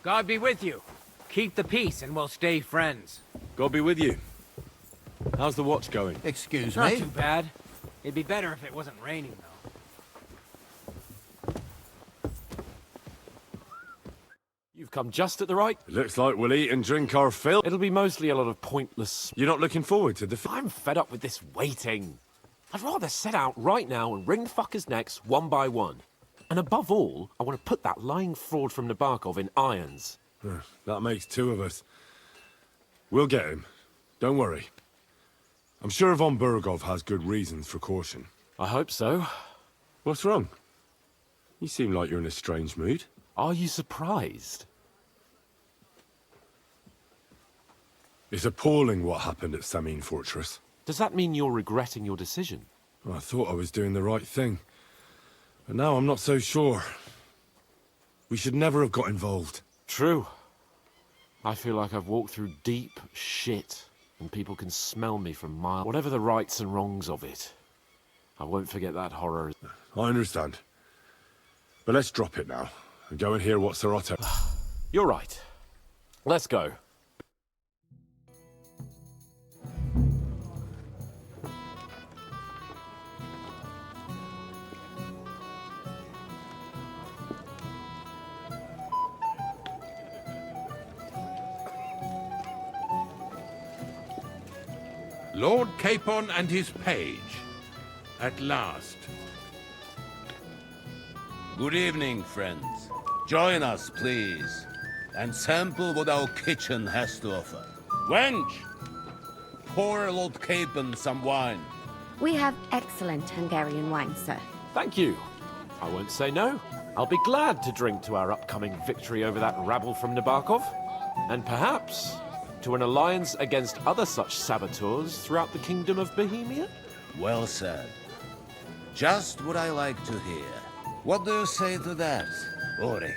God be with you. Keep the peace and we'll stay friends. God be with you. How's the watch going? Excuse Not me? too bad. It'd be better if it wasn't raining, though. You've come just at the right... It looks like we'll eat and drink our fill. It'll be mostly a lot of pointless... You're not looking forward to the... I'm fed up with this waiting. I'd rather set out right now and wring the fuckers' necks one by one. And above all, I want to put that lying fraud from Nabokov in irons. That makes two of us. We'll get him. Don't worry. I'm sure von Burgov has good reasons for caution. I hope so. What's wrong? You seem like you're in a strange mood. Are you surprised? It's appalling what happened at Samin Fortress. Does that mean you're regretting your decision? I thought I was doing the right thing. But now I'm not so sure. We should never have got involved. True. I feel like I've walked through deep shit, and people can smell me from miles. Whatever the rights and wrongs of it, I won't forget that horror. I understand. But let's drop it now, and go and hear what Sir Otto... You're right. Let's go. Lord Capon and his page. At last. Good evening, friends. Join us, please, and sample what our kitchen has to offer. Wench! Pour Lord Capon some wine. We have excellent Hungarian wine, sir. Thank you. I won't say no. I'll be glad to drink to our upcoming victory over that rabble from Nabokov. And perhaps to an alliance against other such saboteurs throughout the Kingdom of Bohemia? Well said. Just what I like to hear. What do you say to that, Ulrich?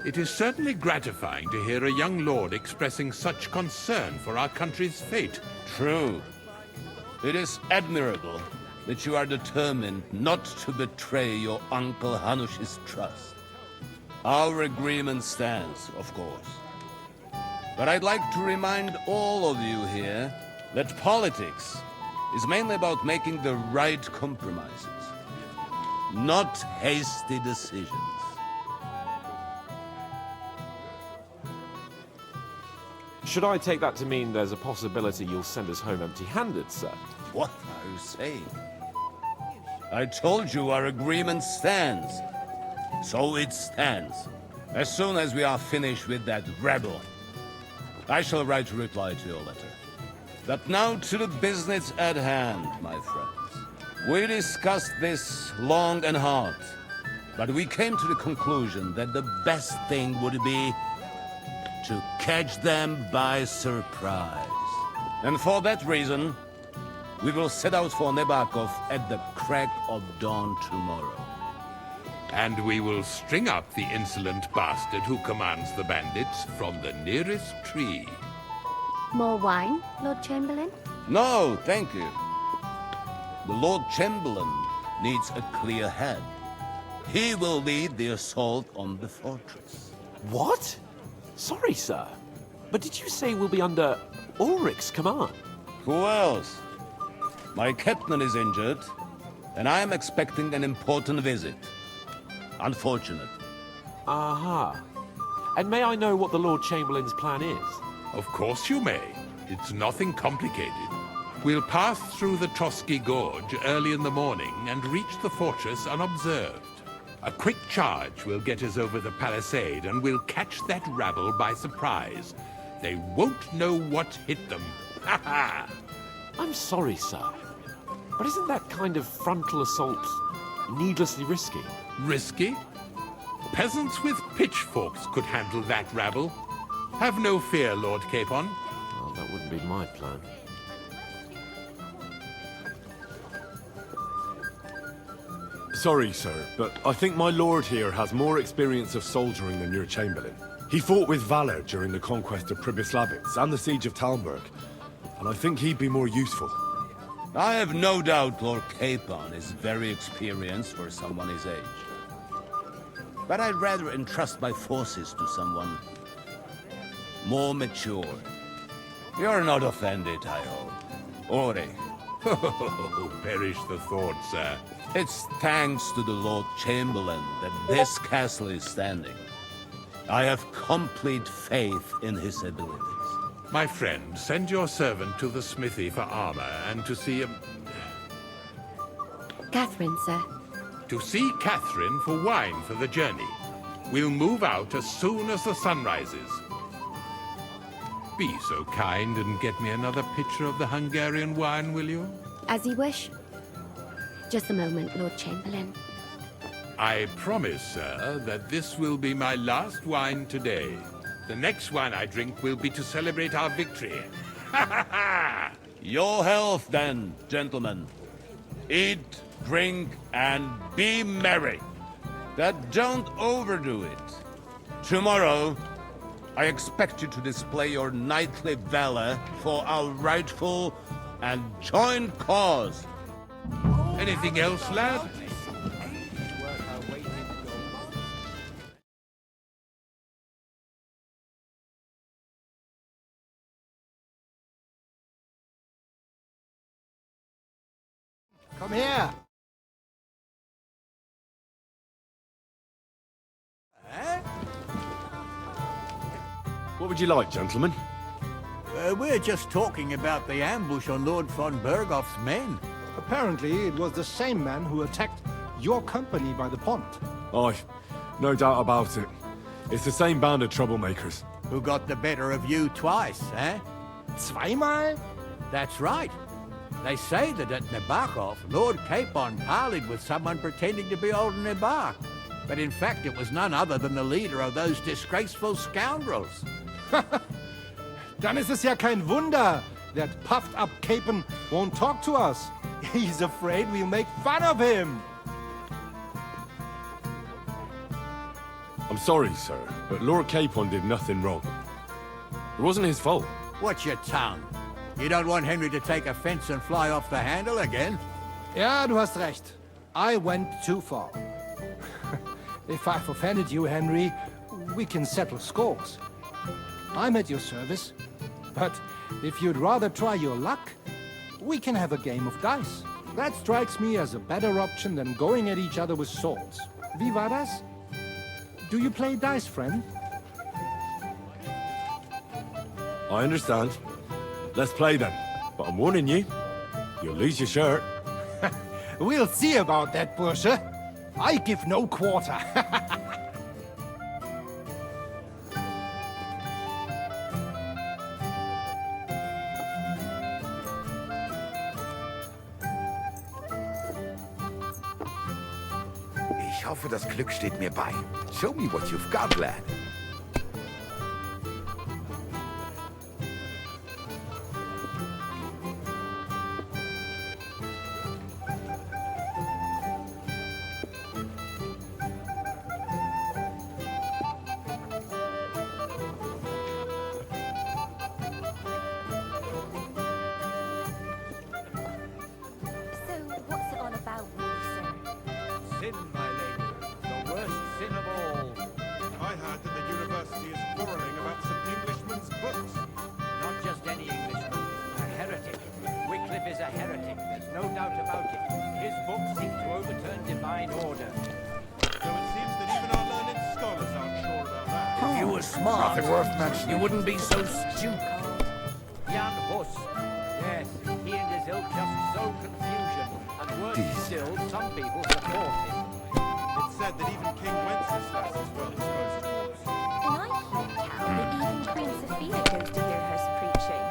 It is certainly gratifying to hear a young lord expressing such concern for our country's fate. True. It is admirable that you are determined not to betray your Uncle Hanush's trust. Our agreement stands, of course. But I'd like to remind all of you here that politics is mainly about making the right compromises, not hasty decisions. Should I take that to mean there's a possibility you'll send us home empty-handed, sir? What are you saying? I told you our agreement stands. So it stands. As soon as we are finished with that rebel, I shall write a reply to your letter. But now to the business at hand, my friends. We discussed this long and hard, but we came to the conclusion that the best thing would be to catch them by surprise. And for that reason, we will set out for Nabokov at the crack of dawn tomorrow. And we will string up the insolent bastard who commands the bandits from the nearest tree. More wine, Lord Chamberlain? No, thank you. The Lord Chamberlain needs a clear head. He will lead the assault on the fortress. What? Sorry, sir. But did you say we'll be under Ulrich's command? Who else? My captain is injured, and I am expecting an important visit. Unfortunate. Aha. And may I know what the Lord Chamberlain's plan is? Of course you may. It's nothing complicated. We'll pass through the Trotsky Gorge early in the morning and reach the fortress unobserved. A quick charge will get us over the palisade and we'll catch that rabble by surprise. They won't know what hit them. Ha ha! I'm sorry, sir. But isn't that kind of frontal assault needlessly risky? Risky? Peasants with pitchforks could handle that rabble. Have no fear, Lord Capon. Well, that wouldn't be my plan. Sorry, sir, but I think my lord here has more experience of soldiering than your Chamberlain. He fought with valor during the conquest of Pribyslavitz and the siege of Talmberg, and I think he'd be more useful. I have no doubt Lord Capon is very experienced for someone his age. but I'd rather entrust my forces to someone more mature. You're not offended, I hope. Ori, Oh, perish the thought, sir. it's thanks to the Lord Chamberlain that this castle is standing. I have complete faith in his abilities. My friend, send your servant to the smithy for armor and to see Catherine, sir. Catherine for wine for the journey. We'll move out as soon as the sun rises. Be so kind and get me another pitcher of the Hungarian wine, will you? As you wish. Just a moment, Lord Chamberlain. I promise, sir, that this will be my last wine today. The next wine I drink will be to celebrate our victory. Ha ha ha! Your health, then, gentlemen. Eat, drink, and be merry. But don't overdo it. Tomorrow, I expect you to display your knightly valor for our rightful and joint cause. Anything else, lad? Come here. What would you like, gentlemen? We're just talking about the ambush on Lord von Bergoff's men. Apparently, it was the same man who attacked your company by the pond. Aye, no doubt about it. It's the same band of troublemakers. Who got the better of you twice, eh? Zweimal? That's right. They say that at Nabokov, Lord Capon parleyed with someone pretending to be old Nabar. But in fact, it was none other than the leader of those disgraceful scoundrels. Dann ist es ja kein Wunder that puffed-up Capon won't talk to us. He's afraid we'll make fun of him. I'm sorry, sir, but Lord Capon did nothing wrong. It wasn't his fault. Watch your tongue. You don't want Henry to take offense and fly off the handle again? Ja, du hast recht. I went too far. If I've offended you, Henry, we can settle scores. I'm at your service. But if you'd rather try your luck, we can have a game of dice. That strikes me as a better option than going at each other with swords. Wie war das? Do you play dice, friend? I understand. Let's play then. But I'm warning you, you'll lose your shirt. We'll see about that, Bursche. I give no quarter. Ich hoffe, das Glück steht mir bei. Show me what you've got, lad. So, what's it all about, really, sir? Sin, my lady. The worst sin of all. I heard that the university is quarreling about some Englishman's books. Not just any Englishman. A heretic. Wycliffe is a heretic. There's no doubt about it. His books seek to overturn divine order. Though it seems that even our learned scholars aren't sure about that. If you were smart, Nothing worth mentioning. you wouldn't be so stupid. Jan Hus. Yes, he and his ilk just sow confusion. And worse still, some people support him. It's said that even King Wenceslas is well disposed towards. And I hear tell that even Queen Sophia goes to hear her preaching.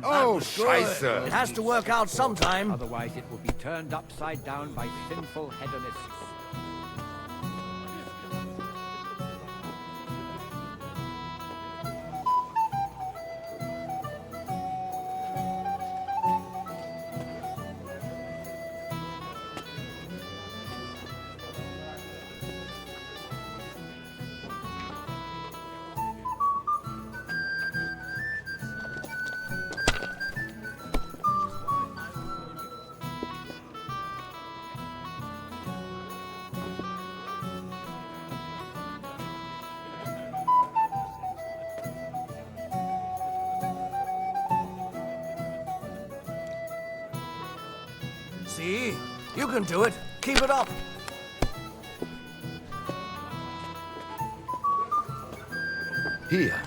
Oh, Scheiße! It has to work out sometime. Otherwise, it will be turned upside down by sinful hedonists. See? You can do it. Keep it up. Here.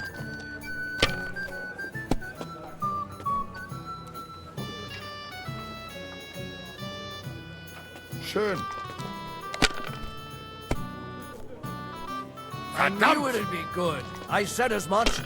Schön. I knew it'd be good. I said as much.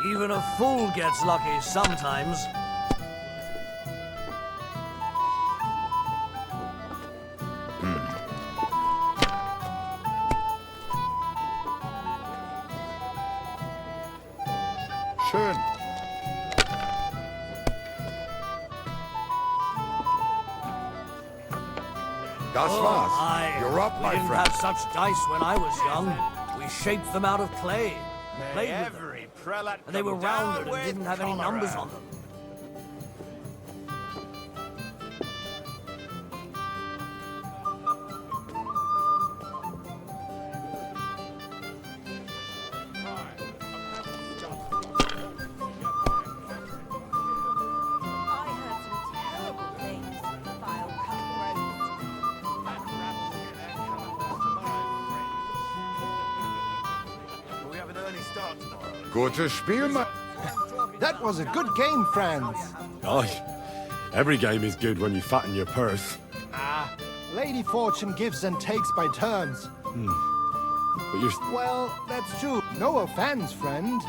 Even a fool gets lucky sometimes. Schön. Das war's. You're up, my we didn't friend. have such dice when I was young. We shaped them out of clay. Played with them. And they were rounded and didn't have any numbers on them. I heard some terrible things. Vile cutthroats. We have an early start tomorrow. Gutes Spiel, my... That was a good game, friends. Aye. Every game is good when you fatten your purse. Lady Fortune gives and takes by turns. But you're... Well, that's true. No offense, friend.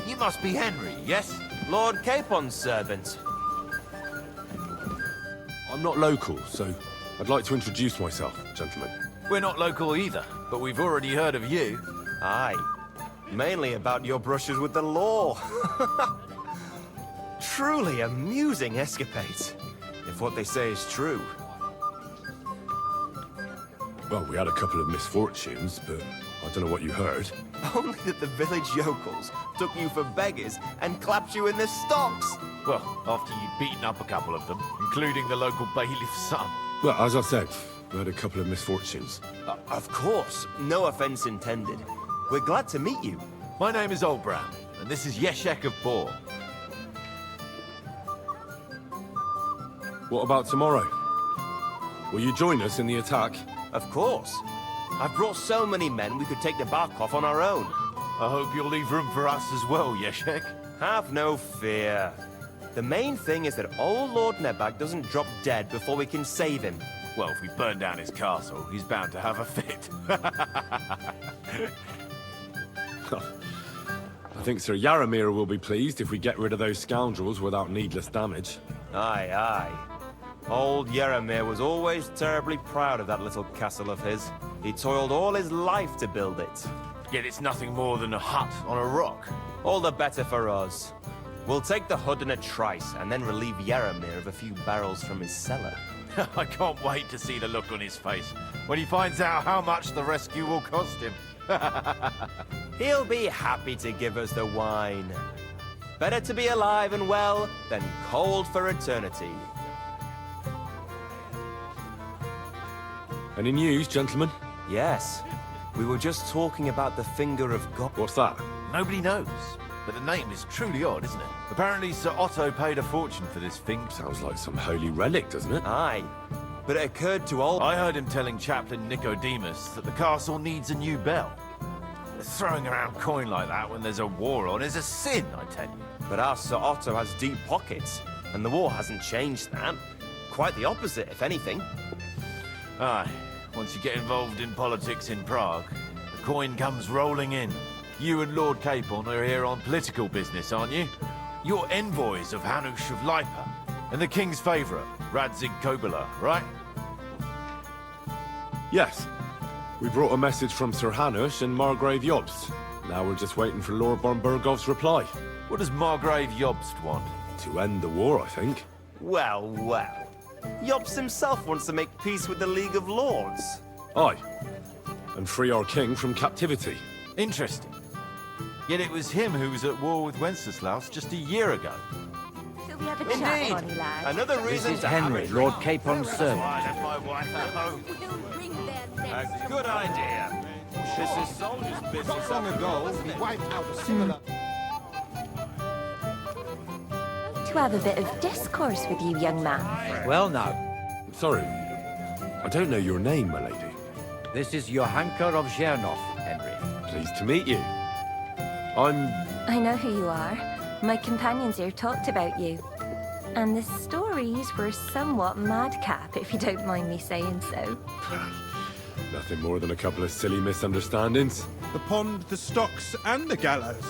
You must be Henry, yes? Lord Capon's servant. I'm not local, so I'd like to introduce myself, gentlemen. We're not local either, but we've already heard of you. Aye. Mainly about your brushes with the law. Truly amusing escapades, if what they say is true. Well, we had a couple of misfortunes, but I don't know what you heard. Only that the village yokels took you for beggars and clapped you in the stocks. Well, after you'd beaten up a couple of them, including the local bailiff's son. Well, as I said, we had a couple of misfortunes. Of course, no offense intended. We're glad to meet you. My name is Oldbram, and this is Yeshek of Boar. What about tomorrow? Will you join us in the attack? Of course. I've brought so many men we could take the bark off on our own. I hope you'll leave room for us as well, Yeshek. Have no fear. The main thing is that old Lord Nebak doesn't drop dead before we can save him. Well, if we burn down his castle, he's bound to have a fit. I think Sir Yaramir will be pleased if we get rid of those scoundrels without needless damage. Aye, aye. Old Yaramir was always terribly proud of that little castle of his. He toiled all his life to build it. Yet it's nothing more than a hut on a rock. All the better for us. We'll take the hood in a trice and then relieve Yaramir of a few barrels from his cellar. I can't wait to see the look on his face when he finds out how much the rescue will cost him. He'll be happy to give us the wine. Better to be alive and well than cold for eternity. Any news, gentlemen? Yes. We were just talking about the Finger of God. What's that? Nobody knows, but the name is truly odd, isn't it? Apparently Sir Otto paid a fortune for this thing. Sounds like some holy relic, doesn't it? Aye. But it occurred to old... I heard him telling Chaplain Nicodemus that the castle needs a new bell. Throwing around coin like that when there's a war on is a sin, I tell you. But our Sir Otto has deep pockets, and the war hasn't changed that. Quite the opposite, if anything. Aye, once you get involved in politics in Prague, the coin comes rolling in. You and Lord Capon are here on political business, aren't you? You're envoys of Hanush of Lipa, and the king's favourite, Radzig Kobyla, right? Yes. We brought a message from Sir Hanush and Margrave Jobst. Now we're just waiting for Lord Bornbergov's reply. What does Margrave Jobst want? To end the war, I think. Well, well. Jobst himself wants to make peace with the League of Lords. Aye. And free our king from captivity. Interesting. Yet it was him who was at war with Wenceslaus just a year ago. Shall we have a chat, Indeed. Bonnie lad? Another reason This is to have Henry, a Lord drink. Capon's servant. Left my wife at home. A good idea. This is soldiers' business. Long ago, we wiped out a similar... To have a bit of discourse with you, young man. Well now, Sorry. I don't know your name, my lady. this is Johanka of Zhernov, Henry. Pleased to meet you. I'm... I know who you are. My companions here talked about you. And the stories were somewhat madcap, if you don't mind me saying so. nothing more than a couple of silly misunderstandings. The pond, the stocks, and the gallows.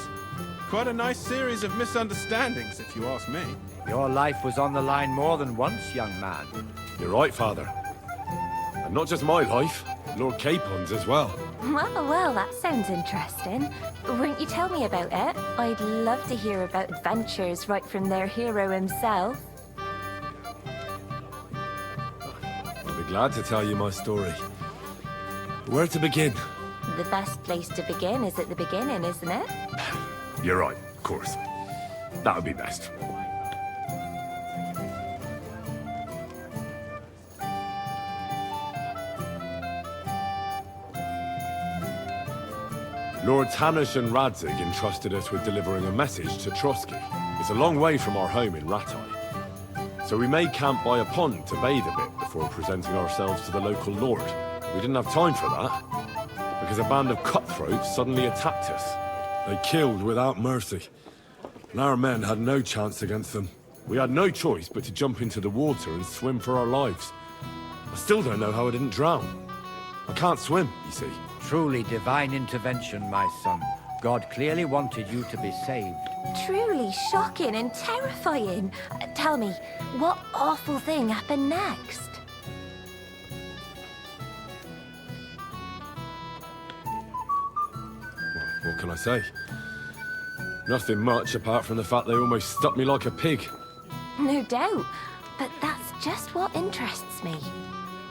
Quite a nice series of misunderstandings, if you ask me. Your life was on the line more than once, young man. You're right, Father. And not just my life, Lord Capon's as well. Well, well, that sounds interesting. Won't you tell me about it? I'd love to hear about adventures right from their hero himself. I'll be glad to tell you my story. Where to begin? The best place to begin is at the beginning, isn't it? You're right, of course. That would be best. Lords Hanush and Radzig entrusted us with delivering a message to Trotsky. It's a long way from our home in Ratai. So we made camp by a pond to bathe a bit before presenting ourselves to the local lord. We didn't have time for that, because a band of cutthroats suddenly attacked us. They killed without mercy, and our men had no chance against them. We had no choice but to jump into the water and swim for our lives. I still don't know how I didn't drown. I can't swim, you see. Truly divine intervention, my son. God clearly wanted you to be saved. Truly shocking and terrifying. Tell me, what awful thing happened next? What can I say? Nothing much apart from the fact they almost stuck me like a pig. No doubt, but that's just what interests me.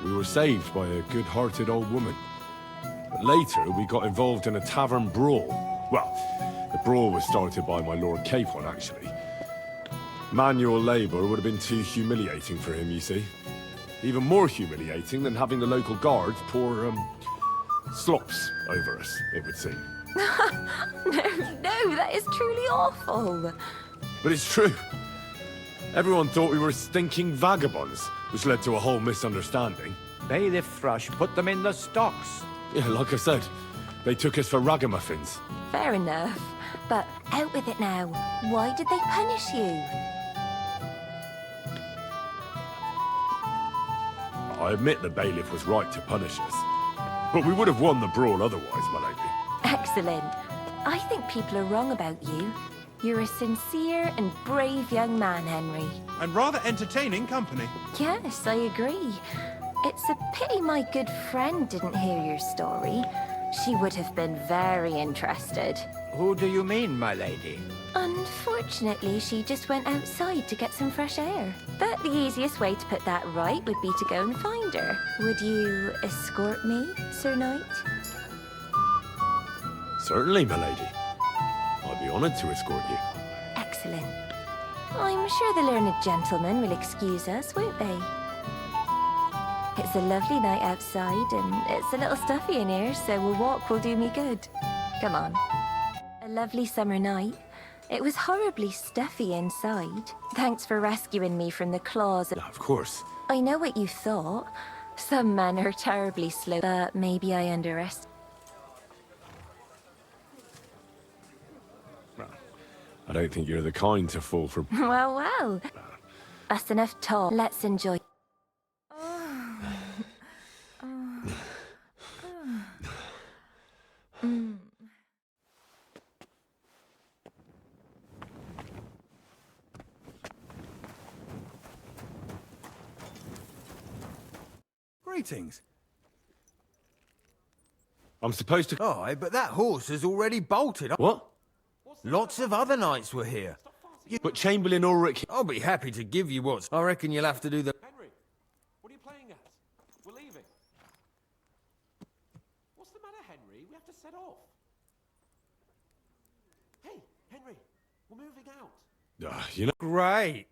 We were saved by a good-hearted old woman. But later, we got involved in a tavern brawl. Well, the brawl was started by my Lord Capon, actually. Manual labor would have been too humiliating for him, you see. Even more humiliating than having the local guards pour, slops over us, it would seem. No, that is truly awful. But it's true. Everyone thought we were stinking vagabonds, which led to a whole misunderstanding. Bailiff Thrush put them in the stocks. Yeah, like I said, they took us for ragamuffins. Fair enough. But out with it now. Why did they punish you? I admit the bailiff was right to punish us. But we would have won the brawl otherwise, my lady. Excellent. I think people are wrong about you. You're a sincere and brave young man, Henry. And rather entertaining company. Yes, I agree. It's a pity my good friend didn't hear your story. She would have been very interested. Who do you mean, my lady? Unfortunately, she just went outside to get some fresh air. But the easiest way to put that right would be to go and find her. Would you escort me, Sir Knight? Certainly, my lady. I'd be honored to escort you. Excellent. I'm sure the learned gentlemen will excuse us, won't they? It's a lovely night outside, and it's a little stuffy in here, so a walk will do me good. Come on. A lovely summer night. It was horribly stuffy inside. Thanks for rescuing me from the claws. Of course. I know what you thought. Some men are terribly slow, but maybe I underestimated. I don't think you're the kind to fall for... Well, well. That's enough talk. Let's enjoy. greetings. I'm supposed to... Aye, but that horse has already bolted. What? Lots of other knights were here. But Chamberlain Ulrich... I'll be happy to give you what's... I reckon you'll have to do the... Henry, what are you playing at? We're leaving. What's the matter, Henry? We have to set off. Hey, Henry, we're moving out. You know... Great.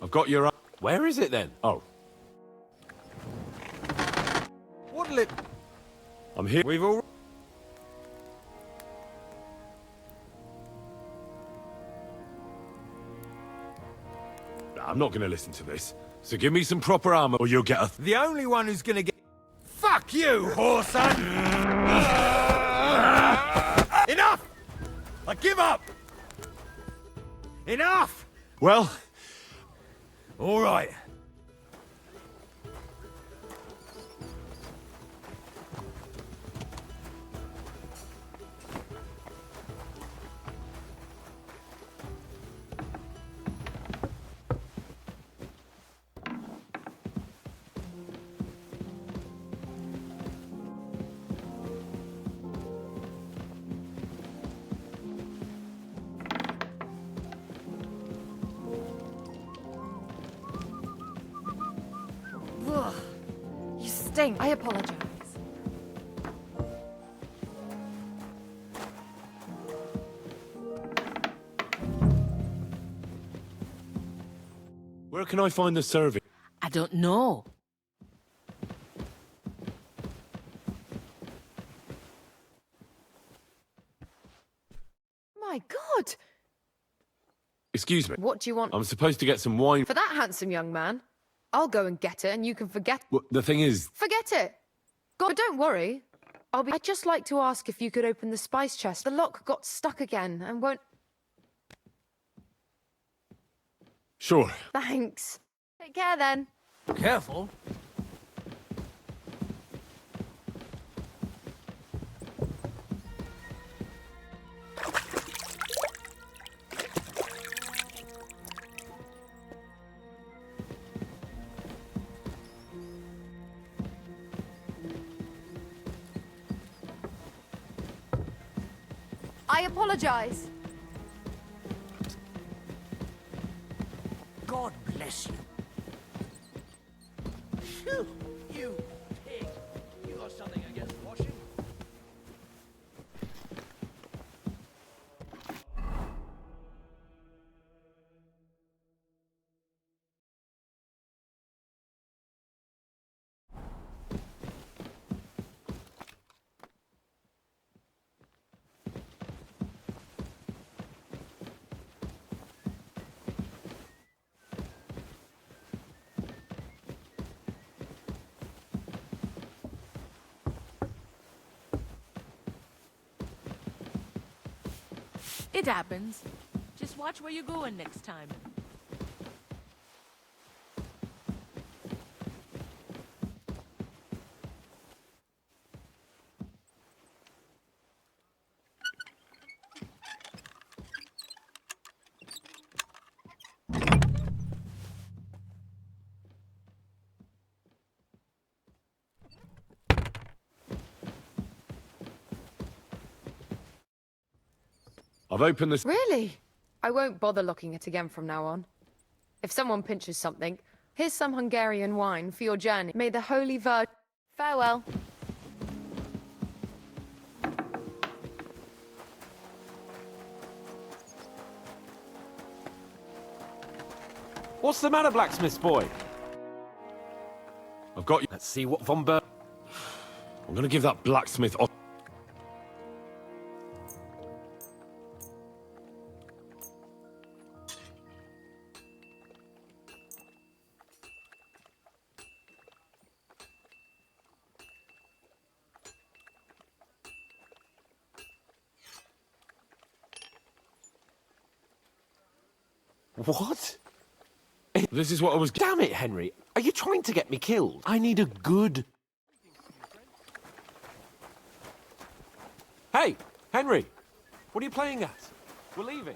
I've got your... Where is it then? Oh, What'll it... I'm here. We've all... I'm not going to listen to this. So give me some proper armor or you'll get a... The only one who's gonna get... Fuck you, whoreson! Enough! I give up! Enough! Well... All right. Ugh. You stink. I apologize. Where can I find the serving? I don't know. My God! Excuse me. What do you want? I'm supposed to get some wine... For that handsome young man? I'll go and get it, and you can forget... Well, the thing is... Forget it! God, don't worry. I'd just like to ask if you could open the spice chest. The lock got stuck again, and won't... Sure. Thanks. Take care, then. Careful. I apologize. God bless you. Phew, you pig. You got something against washing? It happens. Just watch where you're going next time. I've opened this... Really? I won't bother looking it again from now on. If someone pinches something, here's some Hungarian wine for your journey. May the Holy Virgin... Farewell. What's the matter, blacksmith's boy? I've got you. Let's see what Von Ber... I'm going to give that blacksmith... What? This is what I was... Damn it, Henry. Are you trying to get me killed? I need a good... Hey, Henry. What are you playing at? We're leaving.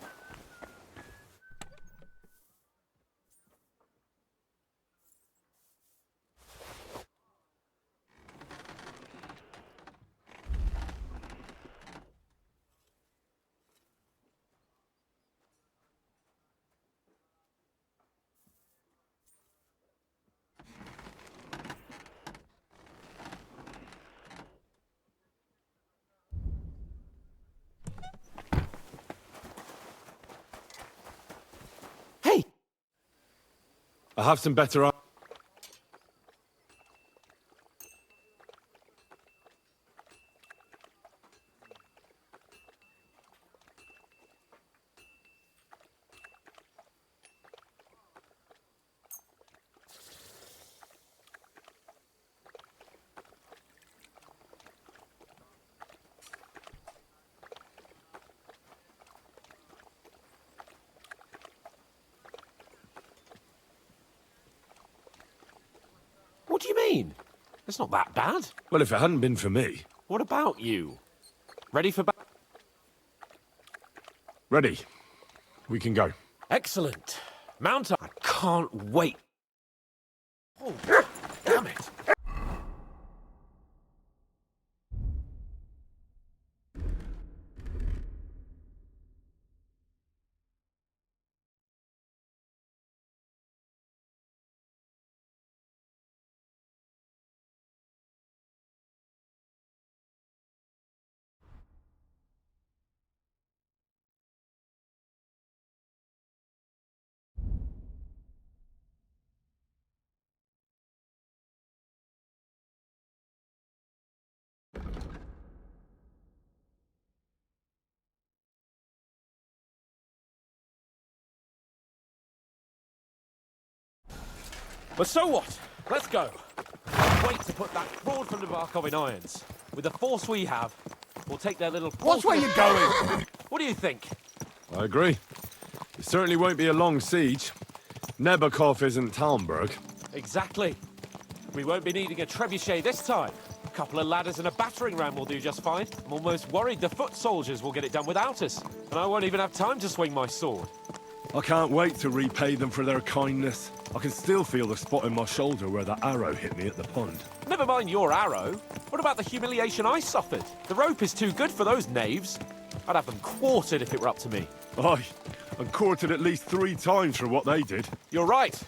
I have some better... What do you mean? It's not that bad. Well, if it hadn't been for me... What about you? Ready for Ready. We can go. Excellent. Mount up. I can't wait. Oh, damn it. But so what? Let's go. Wait to put that fraud from Nabarkov in irons. With the force we have, we'll take their little... What's where you're going? What do you think? I agree. It certainly won't be a long siege. Nebakov isn't Talmberg. Exactly. We won't be needing a trebuchet this time. A couple of ladders and a battering ram will do just fine. I'm almost worried the foot soldiers will get it done without us. And I won't even have time to swing my sword. I can't wait to repay them for their kindness. I can still feel the spot in my shoulder where that arrow hit me at the pond. Never mind your arrow. What about the humiliation I suffered? The rope is too good for those knaves. I'd have them quartered if it were up to me. Aye, and quartered at least 3 times for what they did. You're right.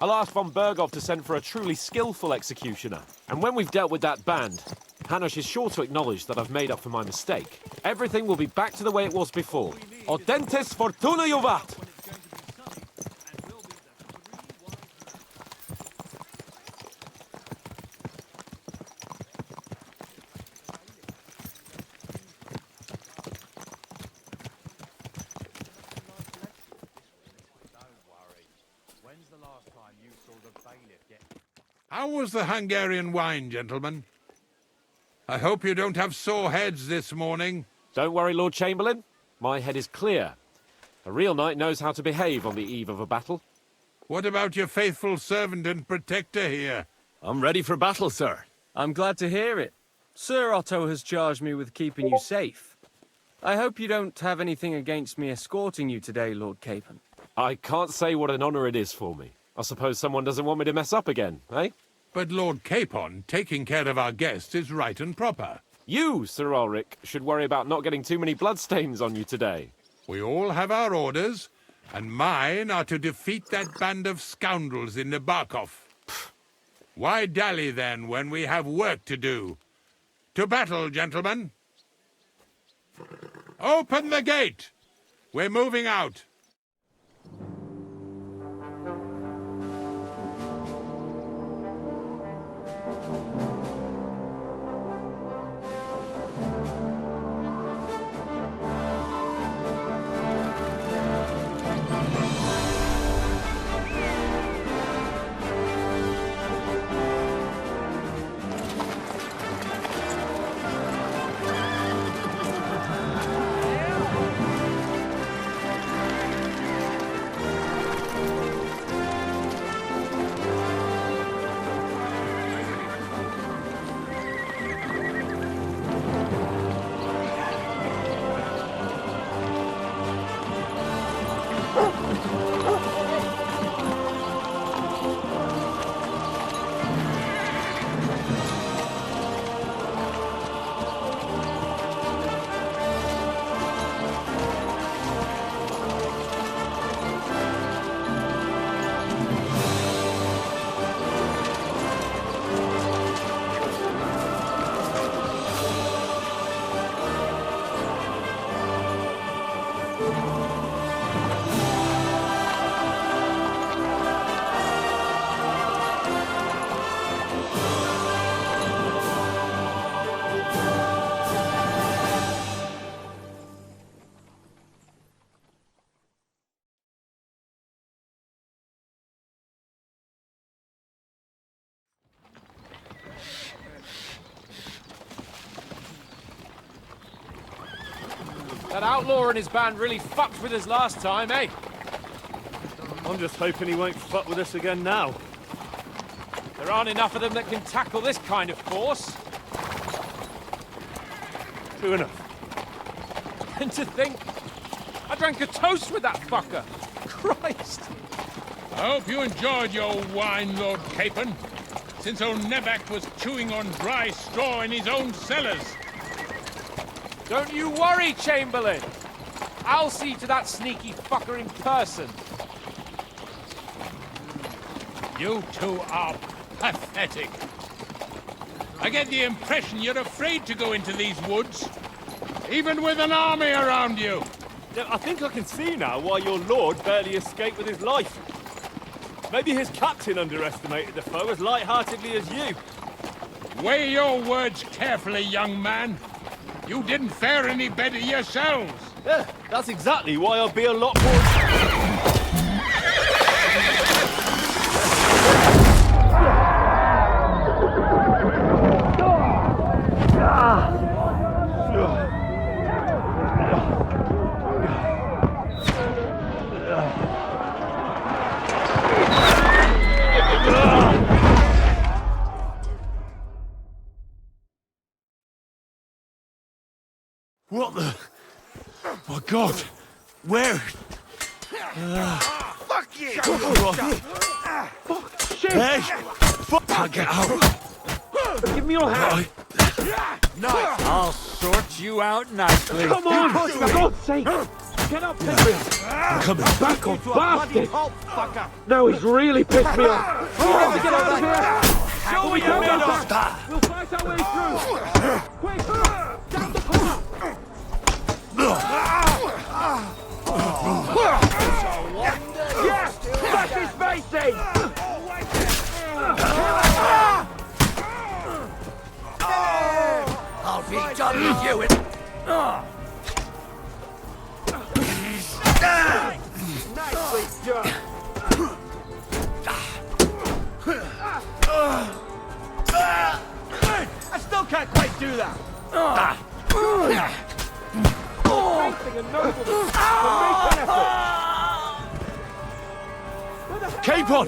I'll ask von Bergov to send for a truly skillful executioner. And when we've dealt with that band, Hanush is sure to acknowledge that I've made up for my mistake. Everything will be back to the way it was before. Audentes fortuna juvat! How was the Hungarian wine, gentlemen? I hope you don't have sore heads this morning. Don't worry, Lord Chamberlain. My head is clear. A real knight knows how to behave on the eve of a battle. What about your faithful servant and protector here? I'm ready for battle, sir. I'm glad to hear it. Sir Otto has charged me with keeping you safe. I hope you don't have anything against me escorting you today, Lord Capon. I can't say what an honor it is for me. I suppose someone doesn't want me to mess up again, eh? But Lord Capon, taking care of our guests is right and proper. You, Sir Ulrich, should worry about not getting too many bloodstains on you today. We all have our orders, and mine are to defeat that band of scoundrels in Nabarkov. Why dally, then, when we have work to do? To battle, gentlemen! Open the gate! We're moving out. That outlaw and his band really fucked with us last time, eh? I'm just hoping he won't fuck with us again now. There aren't enough of them that can tackle this kind of force. True enough. And to think, I drank a toast with that fucker. Christ. I hope you enjoyed your wine, Lord Capon, since old Nebac was chewing on dry straw in his own cellars. Don't you worry, Chamberlain. I'll see to that sneaky fucker in person. You two are pathetic. I get the impression you're afraid to go into these woods, even with an army around you. Yeah, I think I can see now why your lord barely escaped with his life. Maybe his captain underestimated the foe as light-heartedly as you. Weigh your words carefully, young man. You didn't fare any better yourselves. Yeah, that's exactly why I'll be a lot more... What the... My God! Where? Fuck you! Fuck! Shit! Hey! Fuck! Can't get out! Give me your hand! Nice! I'll sort you out nicely. Come on! For God's sake! Get up, Henry! I'm coming back on bastard! Fucker! Now he's really pissed me off! We have to get out of here! Show me your middle! We'll fight our way through! Quick! Down the pole! Yes! Smash his face in! I'll be done with you in... Nicely done! I still can't quite do that! Capon!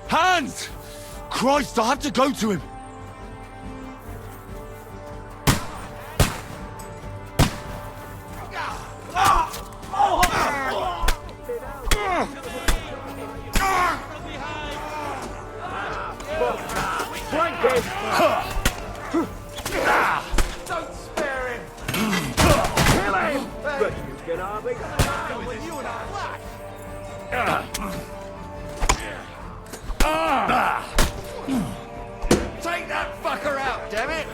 Hands! Christ, I have to go to him! Don't spare him! Kill him! But you can hardly go with you and I Take that fucker out, damn it!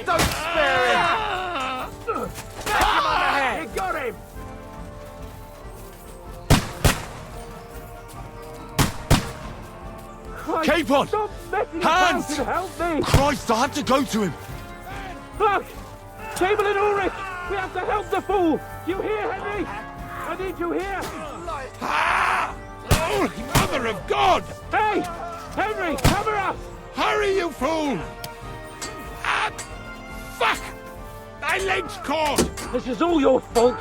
Don't spare him! Smack him on the head! You got him! Capon! Hands! Help me! Christ, I have to go to him! Look! Chamberlain Ulrich! We have to help the fool! You hear, Henry? I need you here! Holy Mother of God! Hey! Henry, cover us! Hurry, you fool! Fuck! My leg's caught! This is all your fault!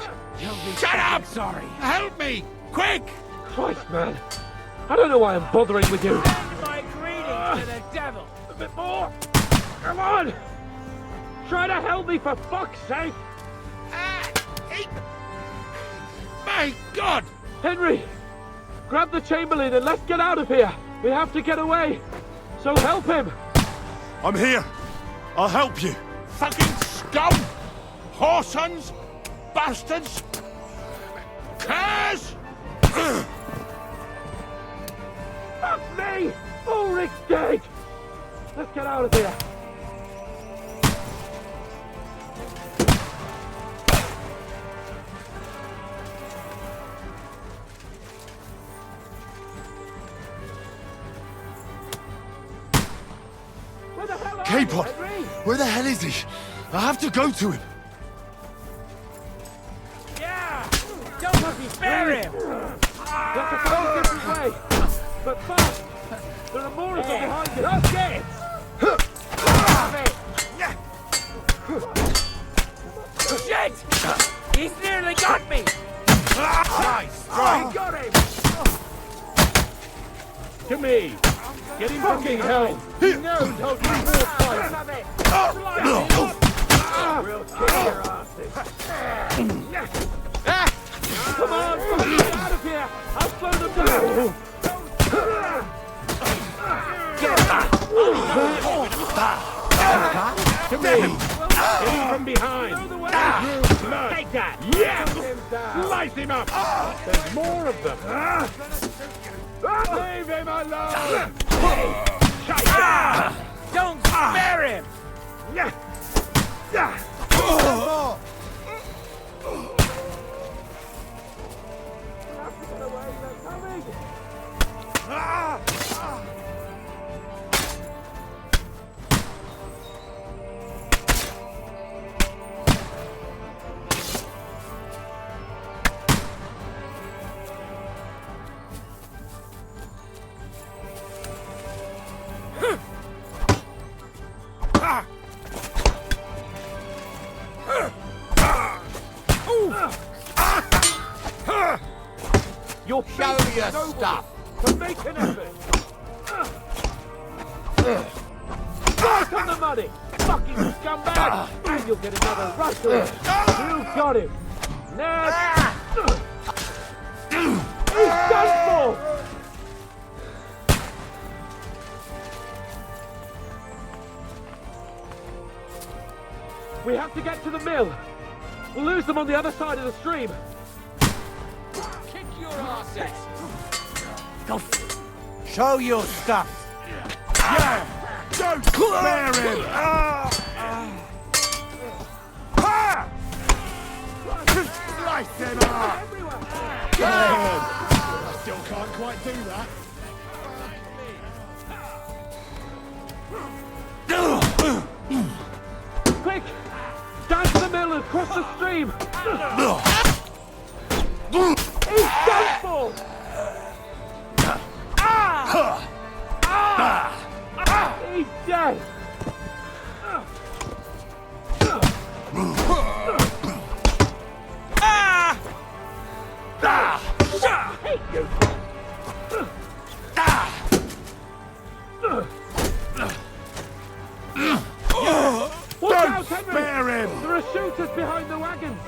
Shut up! Sorry. Help me! Quick! Christ, man. I don't know why I'm bothering with you. My greetings to the devil. A bit more! Come on! Try to help me, for fuck's sake! My God! Henry! Grab the Chamberlain and let's get out of here! We have to get away! So help him! I'm here! I'll help you! Fucking scum! Whoresons! Bastards! Curs! Fuck me! Ulrich's dead! Let's get out of here! Capon! Where the hell is he? I have to go to him! Yeah! Spare him! That's a whole different way! But fast! There are more of them behind you! Let's get it! Shit! He's nearly got me! Nice! I got him! To me! Get him fucking hell! He knows how to war fight! We'll kick your asses! Come on! Get out of here! I'll slow them down! To me! Get him from behind! Take that! Yes! Slice him up! There's more of them! Leave him alone! Don't spare him! You'll show your stuff to make an effort. Right on the money, fucking scumbag! And you'll get another rush to it. You got him. Next. He's done for. We have to get to the mill. We'll lose them on the other side of the stream. Kick your asses! Go. Show your stuff. Yeah. Don't spare him. Slice him up. Good. I still can't quite do that. Quick! Down to the mill and cross the stream! He's done for! He's dead! Hate you! Don't spare him! There are shooters behind the wagons!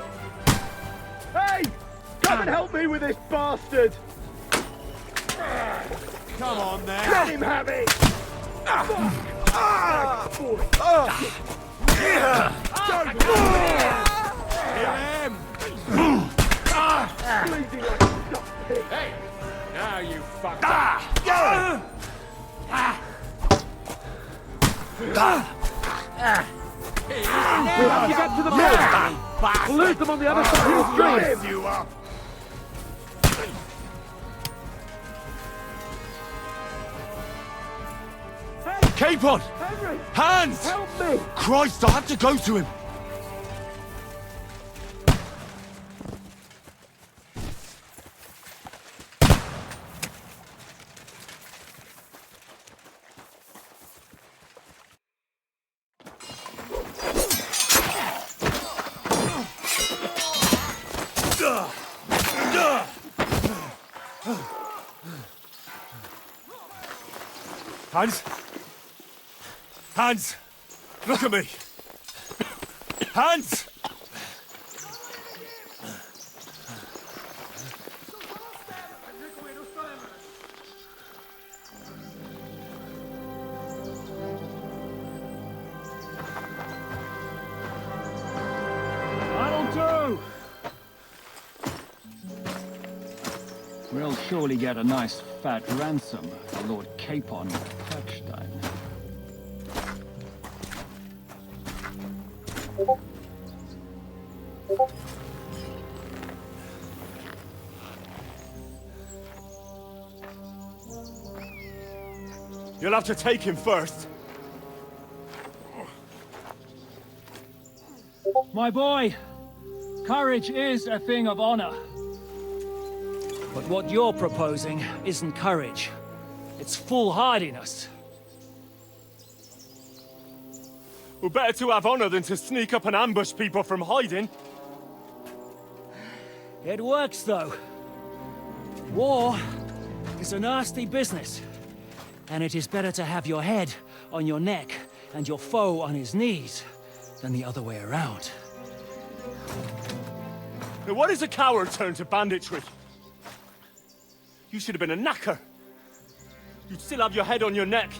Hey! Come and help me with this bastard! Come on then! Let him have it! Don't kill him! Hey! Now you fucked up! We have to get to the mill! We'll lose them on the other side of the stream! You up! Capon! Henry! Hands! Help me! Christ, I have to go to him! Hans? Hans! Look at me! Hans! That'll do! We'll surely get a nice fat ransom for Lord Capon of Kirkstein. You'll have to take him first. My boy, courage is a thing of honor. But what you're proposing isn't courage. It's foolhardiness. Well, better to have honor than to sneak up and ambush people from hiding. It works, though. War is a nasty business. And it is better to have your head on your neck and your foe on his knees than the other way around. Now, what is a coward turn to banditry? You should have been a knacker. You'd still have your head on your neck.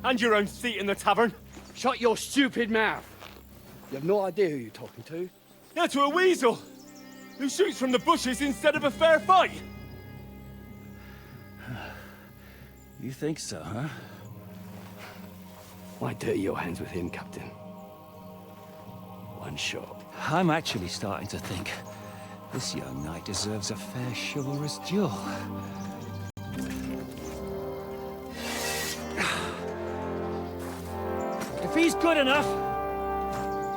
And your own seat in the tavern. Shut your stupid mouth. You have no idea who you're talking to. Yeah, to a weasel. Who shoots from the bushes instead of a fair fight. You think so, huh? Why dirty your hands with him, Captain? One shot. I'm actually starting to think this young knight deserves a fair chivalrous duel. If he's good enough,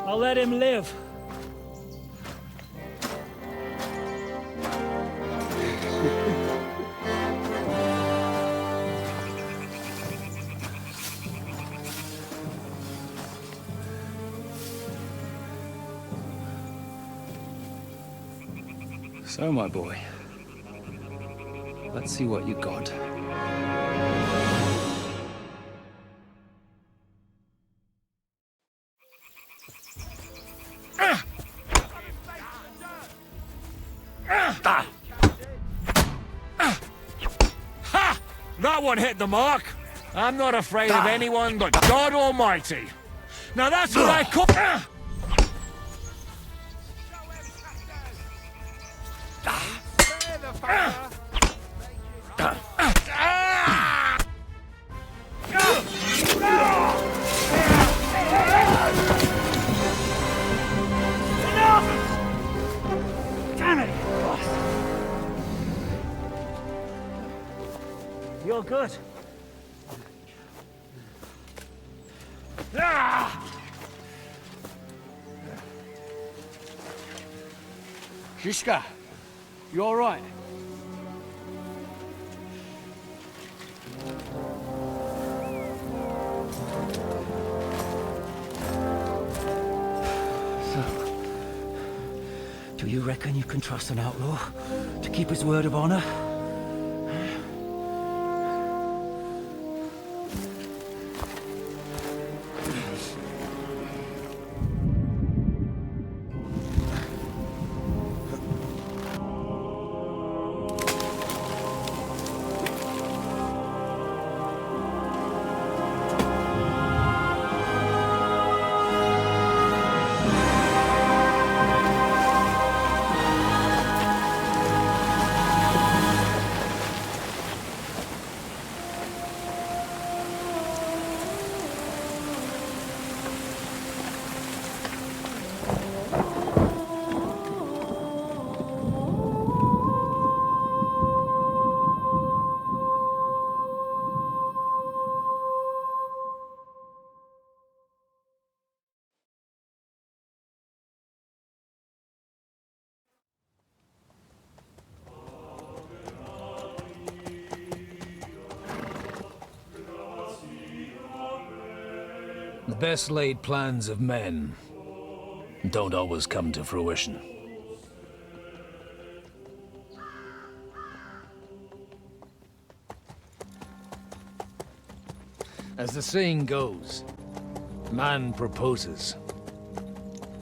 I'll let him live. So, my boy, let's see what you got. Ha! That one hit the mark. I'm not afraid of anyone but God Almighty. Now that's what I call... You're good. Shishka, you all right? Do you reckon you can trust an outlaw to keep his word of honor? The best laid plans of men don't always come to fruition. As the saying goes, man proposes,